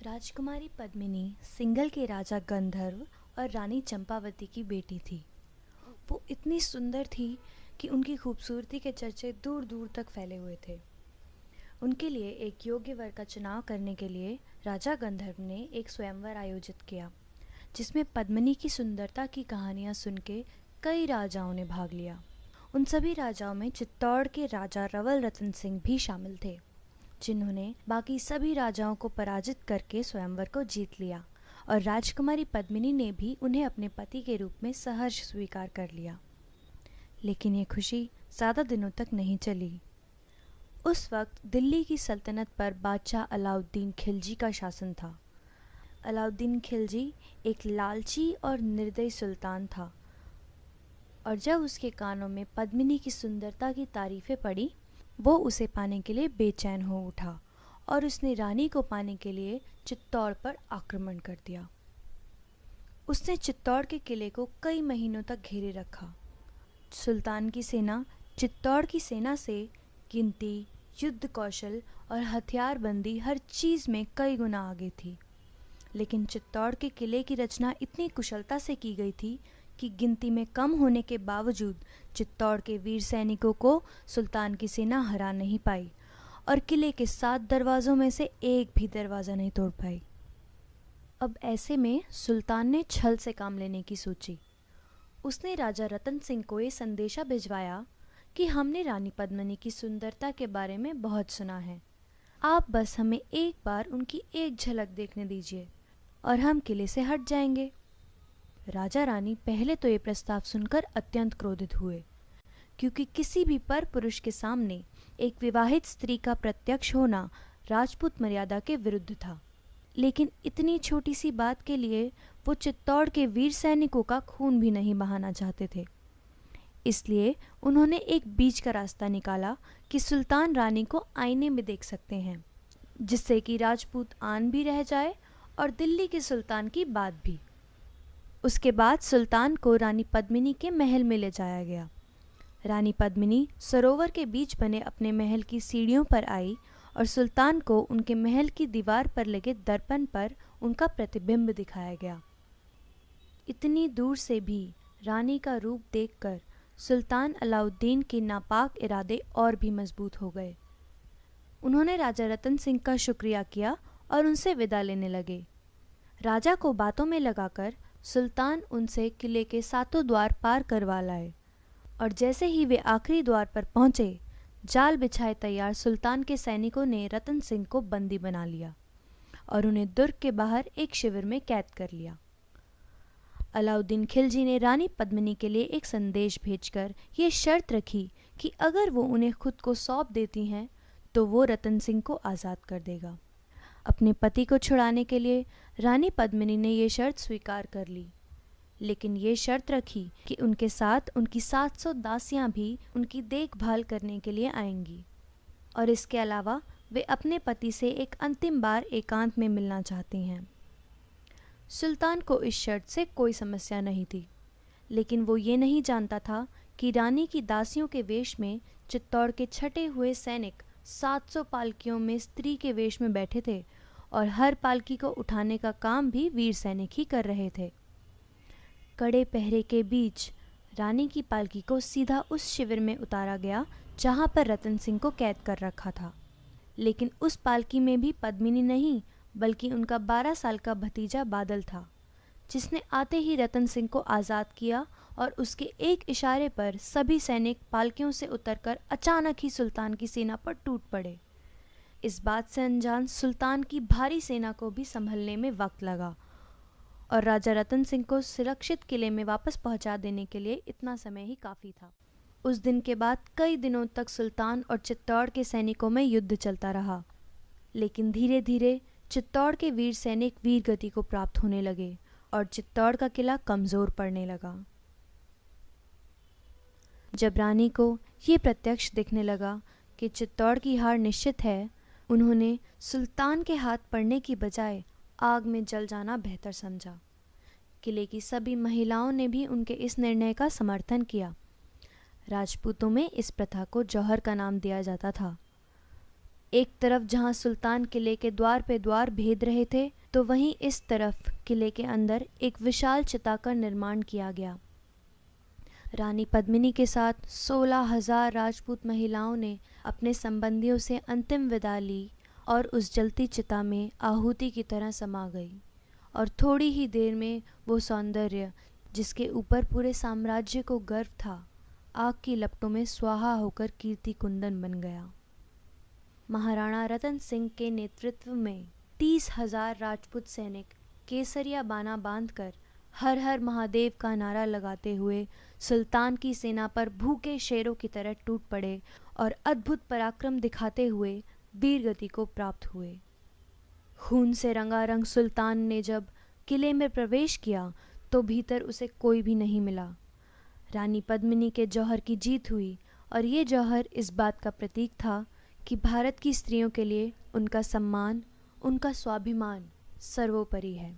राजकुमारी पद्मिनी सिंघल के राजा गंधर्व और रानी चंपावती की बेटी थी। वो इतनी सुंदर थी कि उनकी खूबसूरती के चर्चे दूर दूर तक फैले हुए थे। उनके लिए एक योग्य वर का चुनाव करने के लिए राजा गंधर्व ने एक स्वयंवर आयोजित किया, जिसमें पद्मिनी की सुंदरता की कहानियां सुन के कई राजाओं ने भाग लिया। उन सभी राजाओं में चित्तौड़ के राजा रवल रतन सिंह भी शामिल थे, जिन्होंने बाकी सभी राजाओं को पराजित करके स्वयंवर को जीत लिया और राजकुमारी पद्मिनी ने भी उन्हें अपने पति के रूप में सहर्ष स्वीकार कर लिया। लेकिन ये खुशी ज़्यादा दिनों तक नहीं चली। उस वक्त दिल्ली की सल्तनत पर बादशाह अलाउद्दीन खिलजी का शासन था। अलाउद्दीन खिलजी एक लालची और निर्दयी सुल्तान था, और जब उसके कानों में पद्मिनी की सुंदरता की तारीफें पड़ी, वो उसे पाने के लिए बेचैन हो उठा और उसने रानी को पाने के लिए चित्तौड़ पर आक्रमण कर दिया। उसने चित्तौड़ के किले को कई महीनों तक घेरे रखा। सुल्तान की सेना चित्तौड़ की सेना से गिनती, युद्ध कौशल और हथियारबंदी हर चीज़ में कई गुना आगे थी। लेकिन चित्तौड़ के किले की रचना इतनी कुशलता से की गई थी कि गिनती में कम होने के बावजूद चित्तौड़ के वीर सैनिकों को सुल्तान की सेना हरा नहीं पाई और किले के 7 दरवाज़ों में से एक भी दरवाज़ा नहीं तोड़ पाई। अब ऐसे में सुल्तान ने छल से काम लेने की सोची। उसने राजा रतन सिंह को ये संदेशा भिजवाया कि हमने रानी पद्मिनी की सुंदरता के बारे में बहुत सुना है। आप बस हमें एक बार उनकी एक झलक देखने दीजिए और हम किले से हट जाएंगे। राजा रानी पहले तो ये प्रस्ताव सुनकर अत्यंत क्रोधित हुए, क्योंकि किसी भी पर पुरुष के सामने एक विवाहित स्त्री का प्रत्यक्ष होना राजपूत मर्यादा के विरुद्ध था। लेकिन इतनी छोटी सी बात के लिए वो चित्तौड़ के वीर सैनिकों का खून भी नहीं बहाना चाहते थे। इसलिए उन्होंने एक बीच का रास्ता निकाला कि सुल्तान रानी को आईने में देख सकते हैं, जिससे कि राजपूत आन भी रह जाए और दिल्ली के सुल्तान की बात भी। उसके बाद सुल्तान को रानी पद्मिनी के महल में ले जाया गया। रानी पद्मिनी सरोवर के बीच बने अपने महल की सीढ़ियों पर आई और सुल्तान को उनके महल की दीवार पर लगे दर्पण पर उनका प्रतिबिंब दिखाया गया। इतनी दूर से भी रानी का रूप देखकर सुल्तान अलाउद्दीन के नापाक इरादे और भी मजबूत हो गए। उन्होंने राजा रतन सिंह का शुक्रिया किया और उनसे विदा लेने लगे। राजा को बातों में लगाकर सुल्तान उनसे किले के 7 द्वार पार करवा लाए, और जैसे ही वे आखिरी द्वार पर पहुंचे, जाल बिछाए तैयार सुल्तान के सैनिकों ने रतन सिंह को बंदी बना लिया और उन्हें दुर्ग के बाहर एक शिविर में कैद कर लिया। अलाउद्दीन खिलजी ने रानी पद्मिनी के लिए एक संदेश भेजकर ये शर्त रखी कि अगर वो उन्हें खुद को सौंप देती हैं तो वो रतन सिंह को आज़ाद कर देगा। अपने पति को छुड़ाने के लिए रानी पद्मिनी ने ये शर्त स्वीकार कर ली, लेकिन ये शर्त रखी कि उनके साथ उनकी 700 दासियां भी उनकी देखभाल करने के लिए आएंगी, और इसके अलावा वे अपने पति से एक अंतिम बार एकांत में मिलना चाहती हैं। सुल्तान को इस शर्त से कोई समस्या नहीं थी, लेकिन वो ये नहीं जानता था कि रानी की दासियों के वेश में चित्तौड़ के छटे हुए सैनिक 700 पालकियों में स्त्री के वेश में बैठे थे, और हर पालकी को उठाने का काम भी वीर सैनिक ही कर रहे थे। कड़े पहरे के बीच रानी की पालकी को सीधा उस शिविर में उतारा गया जहां पर रतन सिंह को कैद कर रखा था। लेकिन उस पालकी में भी पद्मिनी नहीं, बल्कि उनका 12 साल का भतीजा बादल था, जिसने आते ही रतन सिंह को आज़ाद किया और उसके एक इशारे पर सभी सैनिक पालकियों से उतरकर अचानक ही सुल्तान की सेना पर टूट पड़े। इस बात से अनजान सुल्तान की भारी सेना को भी संभलने में वक्त लगा, और राजा रतन सिंह को सुरक्षित किले में वापस पहुंचा देने के लिए इतना समय ही काफ़ी था। उस दिन के बाद कई दिनों तक सुल्तान और चित्तौड़ के सैनिकों में युद्ध चलता रहा, लेकिन धीरे धीरे चित्तौड़ के वीर सैनिक वीर गति को प्राप्त होने लगे और चित्तौड़ का किला कमज़ोर पड़ने लगा। जब रानी को ये प्रत्यक्ष दिखने लगा कि चित्तौड़ की हार निश्चित है, उन्होंने सुल्तान के हाथ पड़ने की बजाय आग में जल जाना बेहतर समझा। किले की सभी महिलाओं ने भी उनके इस निर्णय का समर्थन किया। राजपूतों में इस प्रथा को जौहर का नाम दिया जाता था। एक तरफ जहां सुल्तान किले के द्वार पे द्वार भेद रहे थे, तो वहीं इस तरफ किले के अंदर एक विशाल चिता का निर्माण किया गया। रानी पद्मिनी के साथ 16,000 राजपूत महिलाओं ने अपने संबंधियों से अंतिम विदा ली और उस जलती चिता में आहुति की तरह समा गई। और थोड़ी ही देर में वो सौंदर्य, जिसके ऊपर पूरे साम्राज्य को गर्व था, आग की लपटों में स्वाहा होकर कीर्ति कुंदन बन गया। महाराणा रतन सिंह के नेतृत्व में 30,000 राजपूत सैनिक केसरिया बाना बांधकर हर हर महादेव का नारा लगाते हुए सुल्तान की सेना पर भूखे शेरों की तरह टूट पड़े और अद्भुत पराक्रम दिखाते हुए वीर गति को प्राप्त हुए। खून से रंगारंग सुल्तान ने जब किले में प्रवेश किया तो भीतर उसे कोई भी नहीं मिला। रानी पद्मिनी के जौहर की जीत हुई और ये जौहर इस बात का प्रतीक था कि भारत की स्त्रियों के लिए उनका सम्मान, उनका स्वाभिमान सर्वोपरि है।